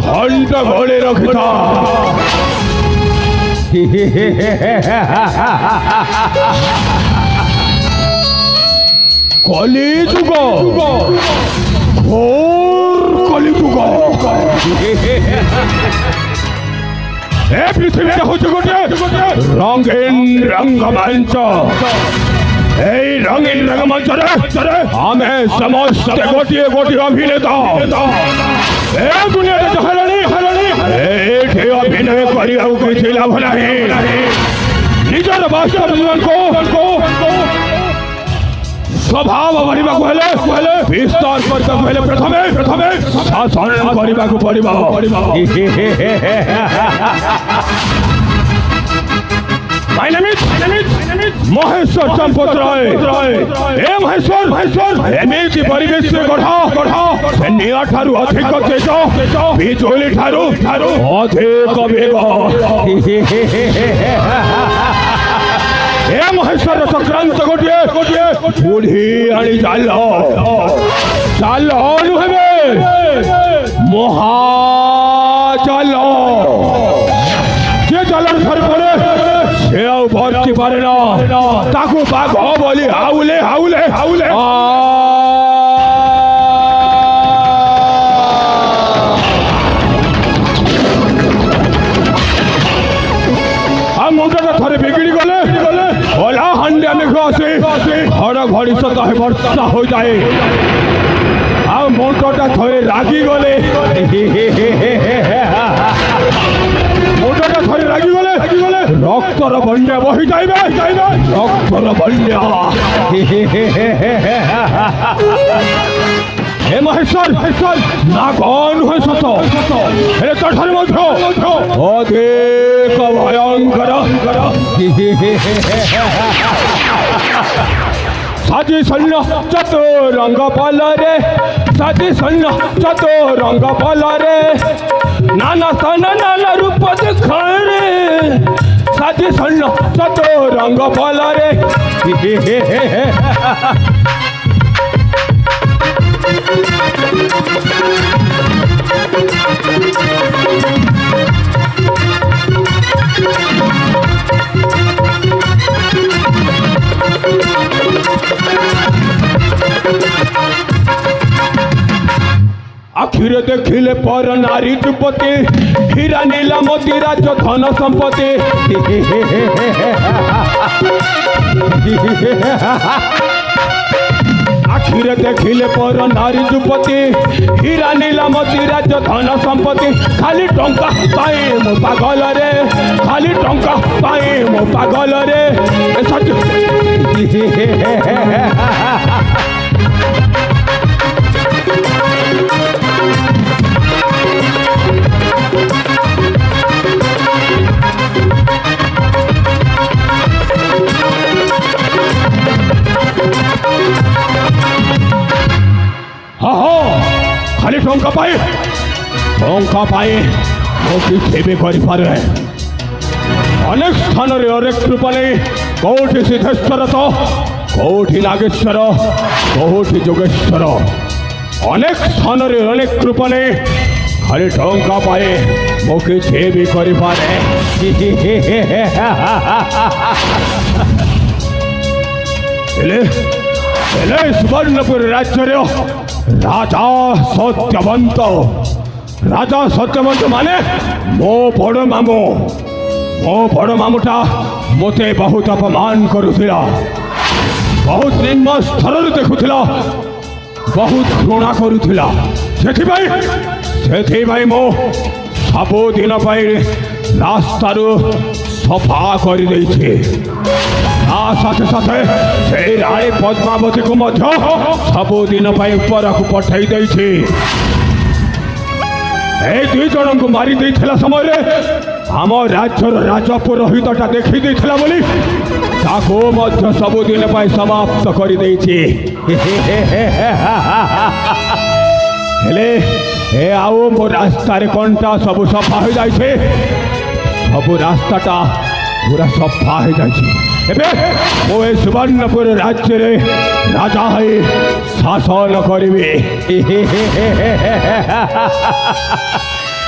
घंटा घोड़े रखता कली जुग घोर कली जुग पृथ्वी गोटे रंगीन रंगमंच रंगीन रंगमंच आम समस्त गोटे गोटे अभिनेता दुनिया अभिनय करने किसी लाभ नहीं निजर वास्तव जीवन को स्वभाव बढ़ा विस्तार करने प्रथम शासन करने पड़ा My name is Maheshwar Champat Rai Maheshwar एमती परिवेश गढ़ा निआ ठारू अधिक तेज बिजुली ठारू अधिक वेग महेश्वर चक्रांत गोटे बुढ़ी आनी जाल नुहे महाजाल जे जाल धर पड़े से भर्ती पारे ना ताकू बाघ बोली हाउले हाउले हाउले मुंडा थे बिगड़ी गले ओला हंडिया मेघ आसे घड़घड़ी सतह वर्षा हो जाए मुंडा थे रागी गले मुंडा थे रागी गले रक्तर बन्या बही जाए रक्तर बन्या हे महेश्वर ना कौन है सत अधिक भयंकर साजी सैन्य चतुरंग पलरे साजी सैन्य चतुरंग पलरे नाना सन नाना रूप दिखारे साजी सैन्य चतुरंग पलरे आखिरे देखिले पर नारी युवती हीरा नीला मोती राज धन संपत्ति आखिरे देखिले पर नारी युवती हीरा नीला मोती राज धन संपत्ति खाली टंका पाए मो पागल रे खाली टंका पाए मो पागल रे खाली टंका पाए किसी भी कर अनेक स्थान अनेक कृपा नहीं कौटी सिद्धेश्वर तो कौटी नागेश्वर कौटी जोगेश्वर अनेक स्थान अनेक कृपा नहीं खाली टंका पाए मो किसी भी कर सुवर्णपुर राज्य राजा सत्यवंत माने मो बड़ मामुटा मते बहुत अपमान करुथिला बहुत निम्न स्तर देखुथिला बहुत घृणा करुथिला सेथि भाई मो सबो दिन रास्ता सफा कर साथे साथे से रानी पद्मावती को सबुदिन ऊपर को पठाई दुई जन को मारी समय आम राज्यर राजपुरोहितटा देखी सबुदिन समाप्त कर मो रास्ता कंटा सब सफा हो जाए सब रास्ताटा पूरा सफा हो जाए मो सुवर्णपुर राज्य रे राजा है शासन करी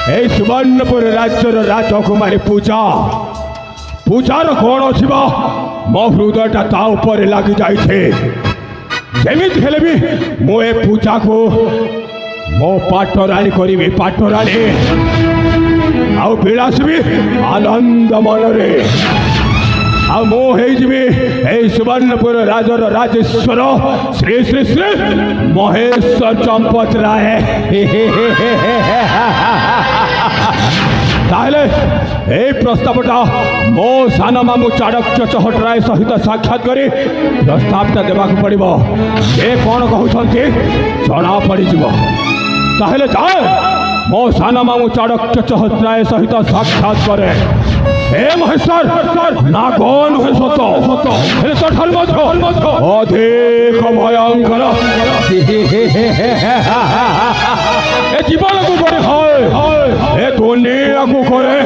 এই ସୁବର୍ଣ୍ଣପୁର ରାଜ୍ୟର ରାଜକୁମାରୀ ପୂଜାର କ'ଣ ଅଛି ବା ମୋ ହୃଦୟଟା ତା ଉପରେ ଲାଗି ଯାଇଛି। ଯେମିତି ହେଲେ ବି ମୁଁ ଏ ପୂଜାକୁ ମୋ ପାଟରାଣୀ କରିବି, ପାଟରାଣୀ ଆଉ ବିଳାସିବି ଆନନ୍ଦ ମନରେ। ଆଉ ମୁଁ ହେଇଯିବି ଏଇ ସୁବର୍ଣ୍ଣପୁର ରାଜର ରାଜେଶ୍ୱର ଶ୍ରୀ ଶ୍ରୀ ଶ୍ରୀ ମହେଶ୍ୱର ଚମ୍ପତ ରାୟ। ତାହେଲେ এই প্রস্তাবটা ମୋ ସାନ ମାମୁଁ ଚାଣକ୍ୟ ଚହଟରାୟ ସହିତ ସାକ୍ଷାତ କରି ପ୍ରସ୍ତାବଟା ଦେବାକୁ ପଡ଼ିବ। ସେ କ'ଣ କହୁଛନ୍ତି ଜଣା ପଡ଼ିଯିବ। ତାହେଲେ ଯାଏ ମୋ ସାନ ମାମୁଁ ଚାଣକ୍ୟ ଚହଟରାୟ ସହିତ ସାକ୍ଷାତ କରେ। हे महेश्वर ना कौन है सत हेले तो ठार मध्य अधिक भयंकर ए जीवन को करे हाय ए दुनिया को करे